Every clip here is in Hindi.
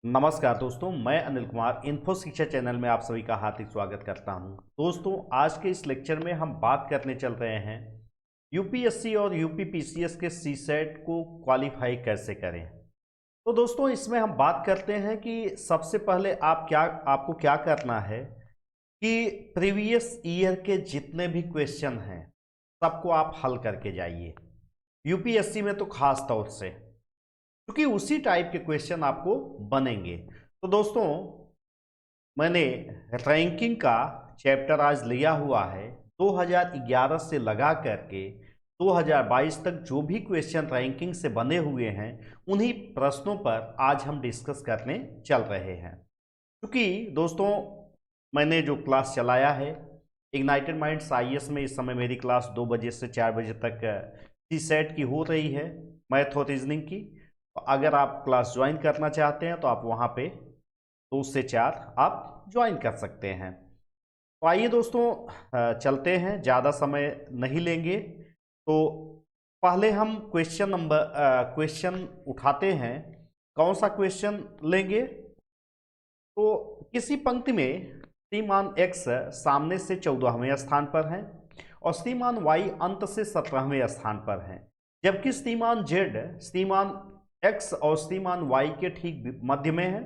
नमस्कार दोस्तों, मैं अनिल कुमार इन्फो शिक्षा चैनल में आप सभी का हार्दिक स्वागत करता हूं। दोस्तों, आज के इस लेक्चर में हम बात करने चल रहे हैं यूपीएससी और यूपीपीसीएस के सीसेट को क्वालिफाई कैसे करें। तो दोस्तों, इसमें हम बात करते हैं कि सबसे पहले आपको क्या करना है कि प्रीवियस ईयर के जितने भी क्वेश्चन हैं सबको आप हल करके जाइए। यूपीएससी में तो खास तौर से, क्योंकि उसी टाइप के क्वेश्चन आपको बनेंगे। तो दोस्तों, मैंने रैंकिंग का चैप्टर आज लिया हुआ है। 2011 से लगा करके 2022 तक जो भी क्वेश्चन रैंकिंग से बने हुए हैं उन्हीं प्रश्नों पर आज हम डिस्कस करने चल रहे हैं। क्योंकि दोस्तों, मैंने जो क्लास चलाया है इग्नाइटेड माइंड्स आईएएस में, इस समय मेरी क्लास 2 बजे से 4 बजे तक सी सेट की हो रही है, मैथ और रीजनिंग की। अगर आप क्लास ज्वाइन करना चाहते हैं तो आप वहाँ पे 2 से 4 आप ज्वाइन कर सकते हैं। तो आइए दोस्तों, चलते हैं, ज़्यादा समय नहीं लेंगे। तो पहले हम क्वेश्चन उठाते हैं। कौन सा क्वेश्चन लेंगे? तो किसी पंक्ति में श्रीमान एक्स सामने से 14वें स्थान पर है और श्रीमान वाई अंत से 17वें स्थान पर है, जबकि श्रीमान जेड श्रीमान एक्स और श्रीमान वाई के ठीक मध्य में है।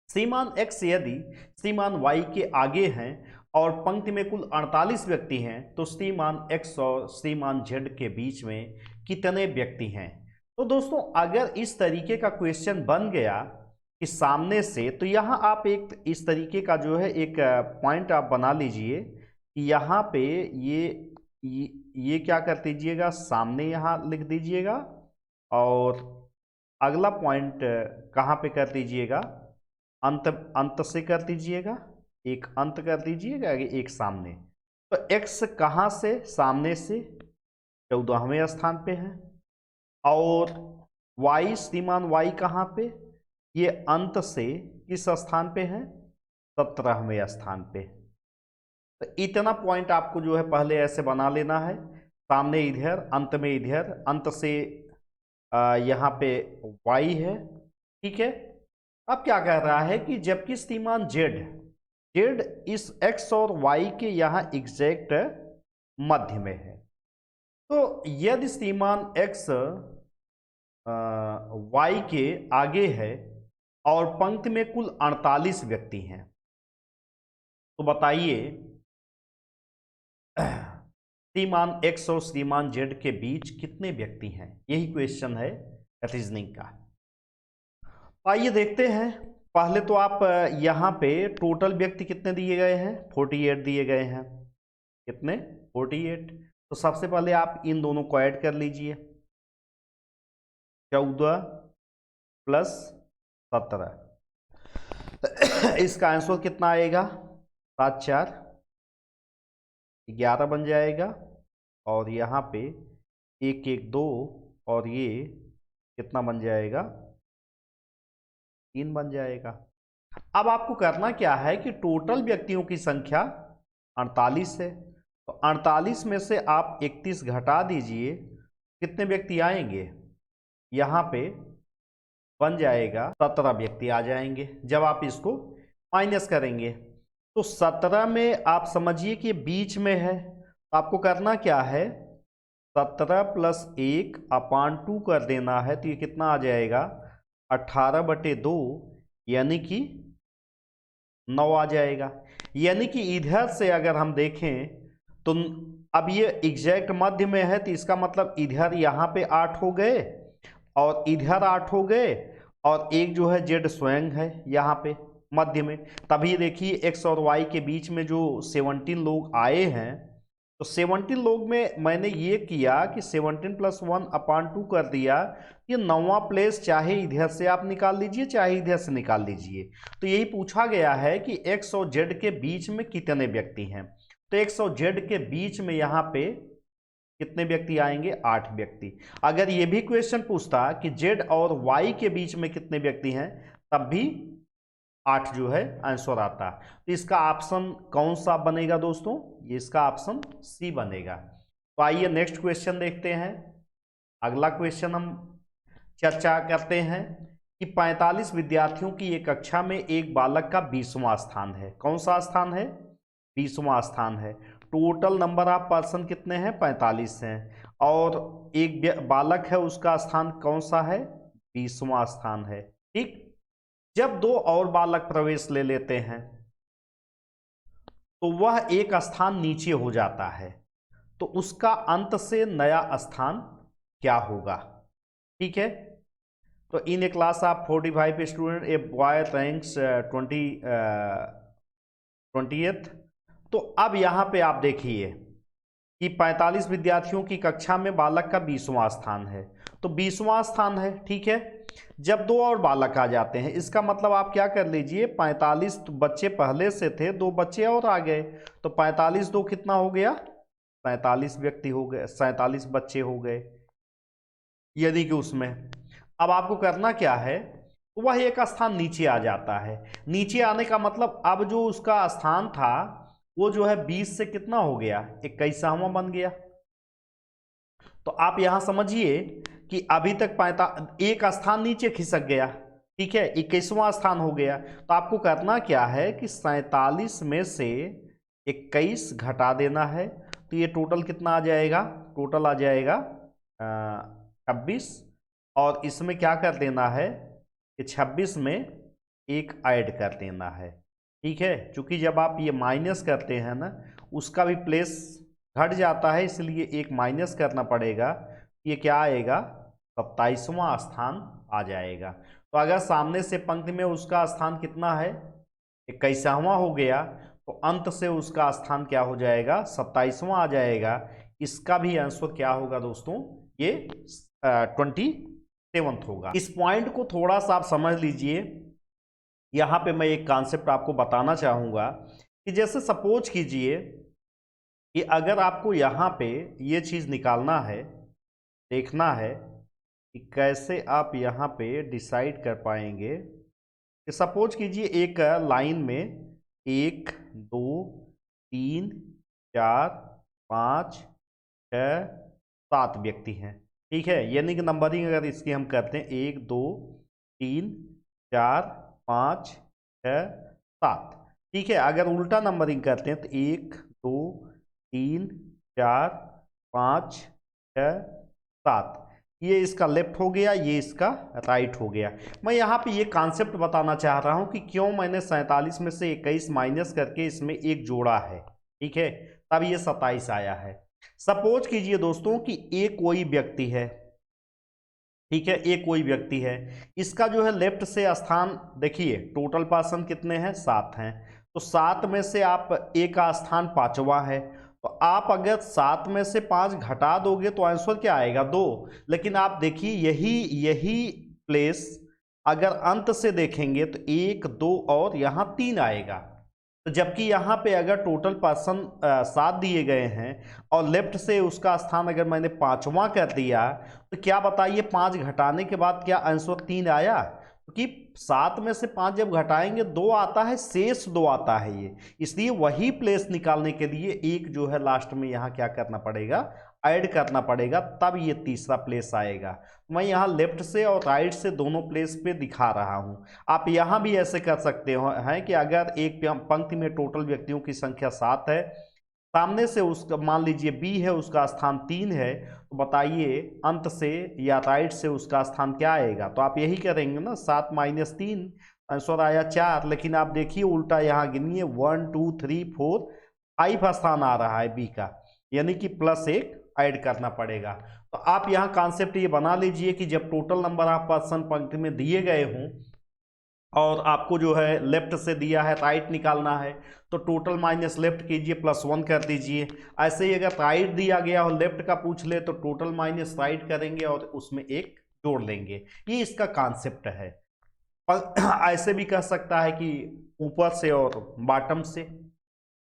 श्रीमान एक्स यदि श्रीमान वाई के आगे हैं और पंक्ति में कुल 48 व्यक्ति हैं तो श्रीमान एक्स और श्रीमान जेड के बीच में कितने व्यक्ति हैं? तो दोस्तों, अगर इस तरीके का क्वेश्चन बन गया कि सामने से, तो यहाँ आप एक इस तरीके का जो है एक पॉइंट आप बना लीजिए कि यहाँ पे ये क्या कर दीजिएगा, सामने यहाँ लिख दीजिएगा और अगला पॉइंट कहाँ पे कर दीजिएगा, अंत से कर दीजिएगा, एक अंत कर दीजिएगा, एक सामने। तो x कहाँ से? सामने से 14वें स्थान पे है और y श्रीमान y कहाँ पे? ये अंत से किस स्थान पे है? 17वें स्थान पे। तो इतना पॉइंट आपको जो है पहले ऐसे बना लेना है, सामने इधर, अंत में इधर, अंत से यहाँ पे y है, ठीक है। अब क्या कह रहा है कि जबकि श्रीमान जेड जेड इस x और y के यहाँ एग्जैक्ट मध्य में है, तो यदि श्रीमान x y के आगे है और पंक्ति में कुल 48 व्यक्ति हैं, तो बताइए श्रीमान x और श्रीमान z के बीच कितने व्यक्ति हैं? यही क्वेश्चन है रीजनिंग का। आइए देखते हैं। पहले तो आप यहाँ पे टोटल व्यक्ति कितने दिए गए हैं? 48 दिए गए हैं। कितने? 48। तो सबसे पहले आप इन दोनों को ऐड कर लीजिए, 14 प्लस 17। इसका आंसर कितना आएगा? 7 4 11 बन जाएगा और यहाँ पे 1 1 2 और ये कितना बन जाएगा? 3 बन जाएगा। अब आपको करना क्या है कि टोटल व्यक्तियों की संख्या 48 है, तो 48 में से आप 31 घटा दीजिए, कितने व्यक्ति आएंगे? यहाँ पे बन जाएगा 17 व्यक्ति आ जाएंगे जब आप इसको माइनस करेंगे। तो 17 में आप समझिए कि बीच में है, तो आपको करना क्या है, 17 प्लस 1 अपान 2 कर देना है, तो ये कितना आ जाएगा? 18/2, यानी कि 9 आ जाएगा। यानी कि इधर से अगर हम देखें तो अब ये एग्जैक्ट मध्य में है, तो इसका मतलब इधर यहाँ पे 8 हो गए और इधर 8 हो गए और एक जो है जेड स्वयं है यहाँ पे मध्य में। तभी देखिए एक्स और वाई के बीच में जो 17 लोग आए हैं, तो 17 लोग में मैंने ये किया कि 17 प्लस 1 अपान 2 कर दिया। ये 9वां प्लेस चाहे इधर से आप निकाल लीजिए चाहे इधर से निकाल लीजिए। तो यही पूछा गया है कि एक्स और जेड के बीच में कितने व्यक्ति हैं। तो एक्स और जेड के बीच में यहाँ पे कितने व्यक्ति आएंगे? 8 व्यक्ति। अगर ये भी क्वेश्चन पूछता कि जेड और वाई के बीच में कितने व्यक्ति हैं, तब भी 8 जो है आंसर आता। तो इसका ऑप्शन कौन सा बनेगा दोस्तों? ये इसका ऑप्शन सी बनेगा। तो आइए नेक्स्ट क्वेश्चन देखते हैं। अगला क्वेश्चन हम चर्चा करते हैं कि 45 विद्यार्थियों की एक कक्षा में एक बालक का 20वां स्थान है। कौन सा स्थान है? 20वां स्थान है। टोटल नंबर ऑफ पर्सन कितने हैं? 45 हैं। और एक बालक है, उसका स्थान कौन सा है? 20वां स्थान है। ठीक। जब दो और बालक प्रवेश ले लेते हैं तो वह एक स्थान नीचे हो जाता है, तो उसका अंत से नया स्थान क्या होगा? ठीक है। तो in a class of 45 student a boy ranks 20th। तो अब यहां पे आप देखिए कि 45 विद्यार्थियों की कक्षा में बालक का 20वां स्थान है, तो 20वां स्थान है। ठीक है। जब दो और बालक आ जाते हैं, इसका मतलब आप क्या कर लीजिए, 45 बच्चे पहले से थे, दो बच्चे और आ गए, तो 45 दो कितना हो गया? 47 व्यक्ति हो गए, 47 बच्चे हो गए, यानी कि उसमें अब आपको करना क्या है, वह एक स्थान नीचे आ जाता है। नीचे आने का मतलब अब जो उसका स्थान था वो जो है 20 से कितना हो गया? 21वां बन गया। तो आप यहां समझिए कि अभी तक एक स्थान नीचे खिसक गया। ठीक है, 21वां स्थान हो गया। तो आपको करना क्या है कि 47 में से 21 घटा देना है, तो ये टोटल कितना आ जाएगा? टोटल आ जाएगा 26। और इसमें क्या कर देना है कि 26 में एक ऐड कर देना है। ठीक है, क्योंकि जब आप ये माइनस करते हैं ना, उसका भी प्लेस घट जाता है, इसलिए एक माइनस करना पड़ेगा। ये क्या आएगा? 27वां स्थान आ जाएगा। तो अगर सामने से पंक्ति में उसका स्थान कितना है? 21वां हो गया, तो अंत से उसका स्थान क्या हो जाएगा? 27वां आ जाएगा। इसका भी आंसर क्या होगा दोस्तों? ये 27th होगा। इस पॉइंट को थोड़ा सा आप समझ लीजिए। यहां पे मैं एक कॉन्सेप्ट आपको बताना चाहूंगा कि जैसे सपोज कीजिए कि अगर आपको यहाँ पे ये चीज़ निकालना है, देखना है कि कैसे आप यहाँ पे डिसाइड कर पाएंगे कि सपोज कीजिए एक लाइन में 1 2 3 4 5 6 7 व्यक्ति हैं। ठीक है, यानी कि नंबरिंग अगर इसकी हम करते हैं 1 2 3 4 5 6 7। ठीक है, अगर उल्टा नंबरिंग करते हैं तो 1 2 3 4 5 6 7, ये इसका लेफ्ट हो गया, ये इसका राइट हो गया। मैं यहाँ पे ये कॉन्सेप्ट बताना चाह रहा हूँ कि क्यों मैंने 47 में से 21 माइनस करके इसमें एक जोड़ा है। ठीक है, तब ये 27 आया है। सपोज कीजिए दोस्तों कि एक कोई व्यक्ति है। ठीक है, एक कोई व्यक्ति है, इसका जो है लेफ्ट से स्थान देखिए, टोटल पर्सन कितने हैं? 7 हैं। तो 7 में से आप एक का स्थान 5वां है, तो आप अगर 7 में से 5 घटा दोगे तो आंसर क्या आएगा? 2। लेकिन आप देखिए यही प्लेस अगर अंत से देखेंगे तो 1 2 और यहाँ 3 आएगा। तो जबकि यहाँ पे अगर टोटल पर्सन 7 दिए गए हैं और लेफ्ट से उसका स्थान अगर मैंने 5वां कर दिया, तो क्या बताइए 5 घटाने के बाद क्या आंसर 3 आया? क्योंकि 7 में से 5 जब घटाएंगे 2 आता है, शेष 2 आता है ये, इसलिए वही प्लेस निकालने के लिए एक जो है लास्ट में यहाँ क्या करना पड़ेगा? ऐड करना पड़ेगा, तब ये तीसरा प्लेस आएगा। मैं यहाँ लेफ्ट से और राइट से दोनों प्लेस पे दिखा रहा हूँ। आप यहाँ भी ऐसे कर सकते हो हैं कि अगर एक पंक्ति में टोटल व्यक्तियों की संख्या 7 है, सामने से उसका मान लीजिए बी है, उसका स्थान 3 है, तो बताइए अंत से या राइट से उसका स्थान क्या आएगा? तो आप यही करेंगे ना, 7 माइनस 3, आंसर आया 4। लेकिन आप देखिए उल्टा यहाँ गिनिए, 1 2 3 4 5 स्थान आ रहा है बी का, यानी कि +1 ऐड करना पड़ेगा। तो आप यहाँ कॉन्सेप्ट ये बना लीजिए कि जब टोटल नंबर ऑफ पर्सन पंक्ति में दिए गए हों और आपको जो है लेफ्ट से दिया है राइट निकालना है, तो टोटल माइनस लेफ्ट कीजिए, +1 कर दीजिए। ऐसे ही अगर राइट दिया गया और लेफ्ट का पूछ ले तो टोटल माइनस राइट करेंगे और उसमें एक जोड़ लेंगे। ये इसका कॉन्सेप्ट है। ऐसे भी कह सकता है कि ऊपर से और बॉटम से,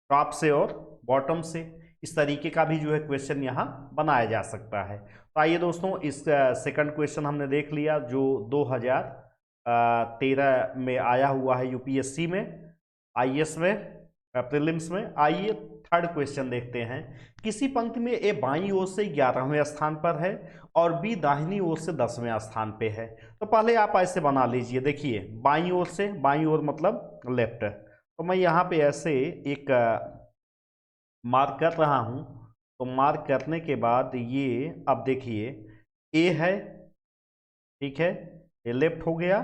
टॉप से और बॉटम से, इस तरीके का भी जो है क्वेश्चन यहाँ बनाया जा सकता है। तो आइए दोस्तों, इस सेकंड क्वेश्चन हमने देख लिया जो 2013 में आया हुआ है यूपीएससी में, आईएएस में। प्रीलिम्स में। आइए थर्ड क्वेश्चन देखते हैं। किसी पंक्ति में ए बाईं ओर से 11वें स्थान पर है और बी दाहिनी ओर से 10वें स्थान पे है। तो पहले आप ऐसे बना लीजिए। देखिए बाईं ओर से, बाईं ओर मतलब लेफ्ट, तो मैं यहाँ पे ऐसे एक मार्क कर रहा हूँ। तो मार्क करने के बाद ये अब देखिए ए है, ठीक है, ये लेफ्ट हो गया।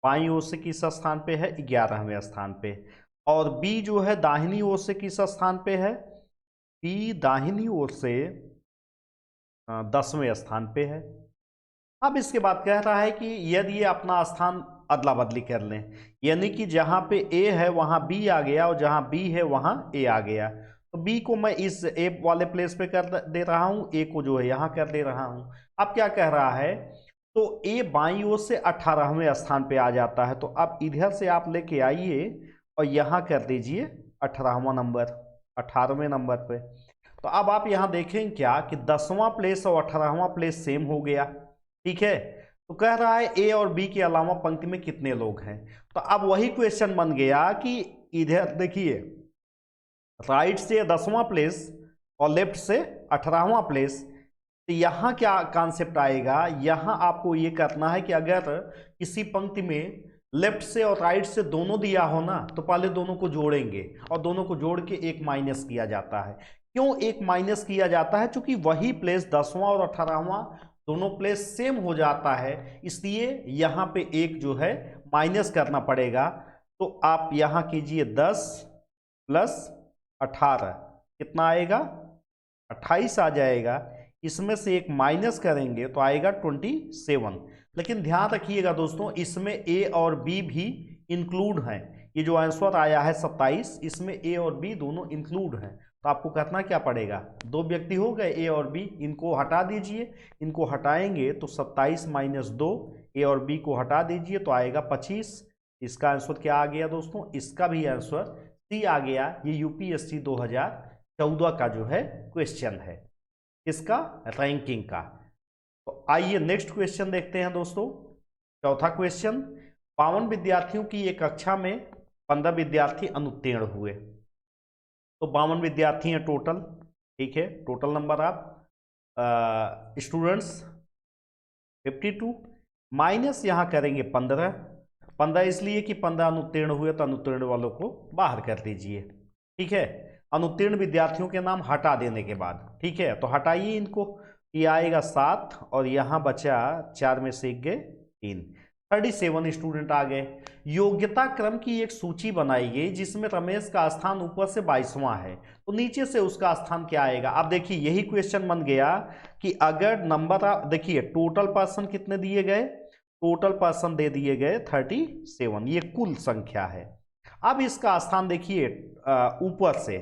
बाईं ओर से किस स्थान पे है? 11वें स्थान पे। और बी जो है दाहिनी ओर से किस स्थान पे है? बी दाहिनी ओर से 10वें स्थान पे है। अब इसके बाद कह रहा है कि यदि ये अपना स्थान अदला बदली कर लें, यानी कि जहां पे ए है वहां बी आ गया और जहां बी है वहां ए आ गया, तो बी को मैं इस ए वाले प्लेस पे कर दे रहा हूं, ए को जो है यहां कर दे रहा हूं। अब क्या कह रहा है? तो ए बाईं ओर से 18वें स्थान पे आ जाता है, तो अब इधर से आप लेके आइए और यहां कर दीजिए 18वां नंबर, 18वें नंबर पे। तो अब आप यहां देखें क्या कि 10वां प्लेस और 18वां प्लेस सेम हो गया, ठीक है। तो कह रहा है ए और बी के अलावा पंक्ति में कितने लोग हैं। तो अब वही क्वेश्चन बन गया कि इधर देखिए राइट से 10वां प्लेस और लेफ्ट से 18वां प्लेस। तो यहां क्या कॉन्सेप्ट आएगा? यहां आपको ये करना है कि अगर किसी पंक्ति में लेफ्ट से और राइट से दोनों दिया हो ना, तो पहले दोनों को जोड़ेंगे और दोनों को जोड़ के एक माइनस किया जाता है। क्यों एक माइनस किया जाता है? क्योंकि वही प्लेस 10वां और 18वां दोनों प्लेस सेम हो जाता है, इसलिए यहां पे एक जो है माइनस करना पड़ेगा। तो आप यहां कीजिए 10 प्लस 18, कितना आएगा? 28 आ जाएगा। इसमें से एक माइनस करेंगे तो आएगा 27। लेकिन ध्यान रखिएगा दोस्तों, इसमें ए और बी भी इंक्लूड हैं। ये जो आंसर आया है 27, इसमें ए और बी दोनों इंक्लूड हैं। तो आपको करना क्या पड़ेगा? दो व्यक्ति हो गए ए और बी, इनको हटा दीजिए। इनको हटाएंगे तो 27 माइनस 2, ए और बी को हटा दीजिए तो आएगा 25। इसका आंसर क्या आ गया दोस्तों? इसका भी आंसर सी आ गया। ये यूपीएससी 2014 का जो है क्वेश्चन है, इसका रैंकिंग का। तो आइए नेक्स्ट क्वेश्चन देखते हैं दोस्तों। चौथा क्वेश्चन, 52 विद्यार्थियों की एक कक्षा में 15 विद्यार्थी अनुत्तीर्ण हुए। तो 52 विद्यार्थी हैं टोटल, ठीक है। Total number of students 52 minus यहाँ करेंगे 15 इसलिए कि 15 अनुत्तीर्ण हुए, तो अनुत्तीर्ण वालों को बाहर कर दीजिए, ठीक है। अनुत्तीर्ण विद्यार्थियों के नाम हटा देने के बाद, ठीक है, तो हटाइए इनको। ये आएगा 7 और यहाँ बचा 4 में से 1 गए 3, 37 स्टूडेंट आ गए। योग्यता क्रम की एक सूची बनाई गई जिसमें रमेश का स्थान ऊपर से 22वां है, तो नीचे से उसका स्थान क्या आएगा? अब देखिए यही क्वेश्चन बन गया कि अगर नंबर देखिए टोटल पर्सन कितने दिए गए? टोटल पर्सन दे दिए गए 37, ये कुल संख्या है। अब इसका स्थान देखिए ऊपर से,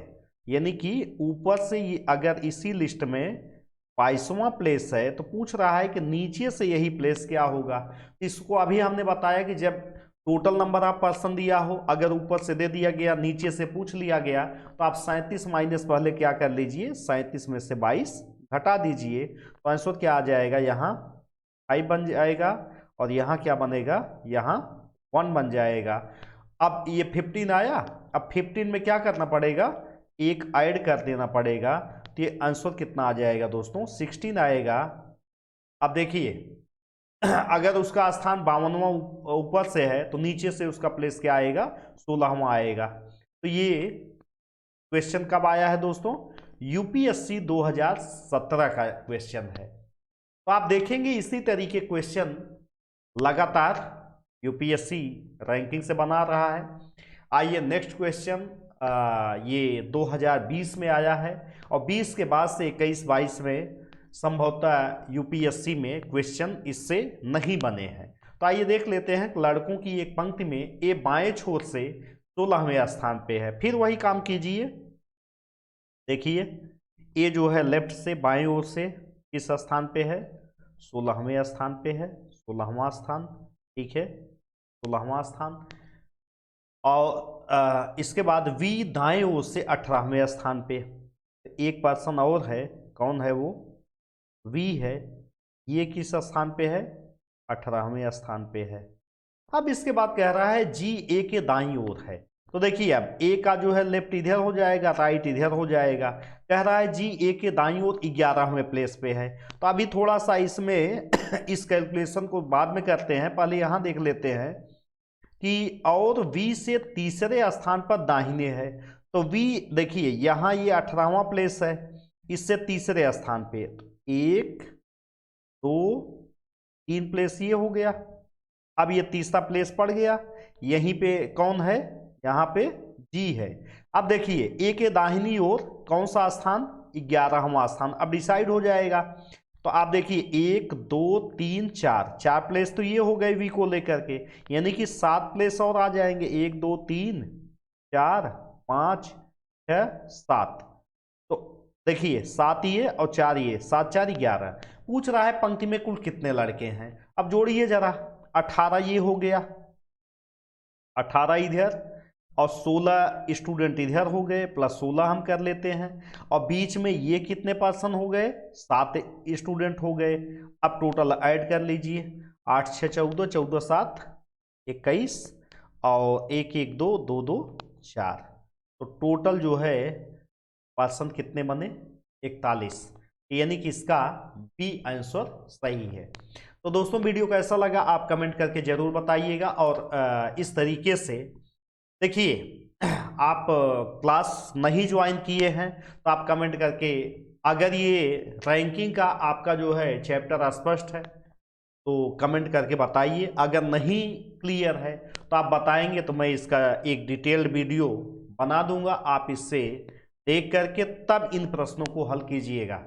यानी कि ऊपर से अगर इसी लिस्ट में 22वां प्लेस है तो पूछ रहा है कि नीचे से यही प्लेस क्या होगा। इसको अभी हमने बताया कि जब टोटल नंबर ऑफ पर्सन दिया हो, अगर ऊपर से दे दिया गया नीचे से पूछ लिया गया, तो आप 37 माइनस पहले क्या कर लीजिए, 37 में से 22 घटा दीजिए, तो आंसर क्या आ जाएगा? यहाँ 5 बन जाएगा और यहाँ क्या बनेगा? यहाँ 1 बन जाएगा। अब ये 15 आया, अब 15 में क्या करना पड़ेगा? एक ऐड कर देना पड़ेगा, तो ये आंसर कितना आ जाएगा दोस्तों? 16 आएगा। अब देखिए अगर उसका स्थान 52वां ऊपर से है तो नीचे से उसका प्लेस क्या आएगा? 16वां आएगा। तो ये क्वेश्चन कब आया है दोस्तों? यूपीएससी 2017 का क्वेश्चन है। तो आप देखेंगे इसी तरीके क्वेश्चन लगातार यूपीएससी रैंकिंग से बना रहा है। आइए नेक्स्ट क्वेश्चन, ये 2020 में आया है और 20 के बाद से 21-22 में संभवतः यूपीएससी में क्वेश्चन इससे नहीं बने हैं। तो आइए देख लेते हैं। लड़कों की एक पंक्ति में ए बाएं छोर से 16वें स्थान पे है। फिर वही काम कीजिए, देखिए ए जो है लेफ्ट से बाएं ओर से किस स्थान पे है? 16वें स्थान पे है, 16वां स्थान, ठीक है, 16वां स्थान। और इसके बाद वी दाएं ओर से 18वें स्थान पे। एक पर्सन और है, कौन है वो? वी है। ये किस स्थान पे है? 18वें स्थान पे है। अब इसके बाद कह रहा है जी ए के दाईं ओर है। तो देखिए अब ए का जो है लेफ्ट इधर हो जाएगा, राइट इधर हो जाएगा। कह रहा है जी ए के दाईं ओर 11वें प्लेस पे है। तो अभी थोड़ा सा इसमें इस कैलकुलेशन को बाद में करते हैं, पहले यहां देख लेते हैं कि और वी से तीसरे स्थान पर दाहिने है। तो वी देखिए यहां ये 18वां प्लेस है, इससे तीसरे स्थान पे 1 2 3 प्लेस ये हो गया। अब ये तीसरा प्लेस पड़ गया, यहीं पे कौन है, यहाँ पे जी है। अब देखिए ए के दाहिनी ओर कौन सा स्थान, 11वां स्थान। अब डिसाइड हो जाएगा। तो आप देखिए 1 2 3 4, 4 प्लेस तो ये हो गए वी को लेकर के, यानी कि 7 प्लेस और आ जाएंगे। 1 2 3 4 5 6 7। तो देखिए 7 ये और 4 ये, 7 4 11। पूछ रहा है पंक्ति में कुल कितने लड़के हैं। अब जोड़िए जरा, 18 ये हो गया, 18 इधर और 16 स्टूडेंट इधर हो गए, प्लस 16 हम कर लेते हैं। और बीच में ये कितने पर्सन हो गए, 7 स्टूडेंट हो गए। अब टोटल ऐड कर लीजिए, 8 6 14, 14 7 21 और 1 1 2 2 2 4। तो टोटल जो है पर्सन कितने बने, 41। यानी कि इसका बी आंसर सही है। तो दोस्तों वीडियो कैसा लगा आप कमेंट करके जरूर बताइएगा। और इस तरीके से देखिए आप क्लास नहीं ज्वाइन किए हैं तो आप कमेंट करके, अगर ये रैंकिंग का आपका जो है चैप्टर स्पष्ट है तो कमेंट करके बताइए। अगर नहीं क्लियर है तो आप बताएंगे तो मैं इसका एक डिटेल्ड वीडियो बना दूंगा, आप इससे देख करके तब इन प्रश्नों को हल कीजिएगा।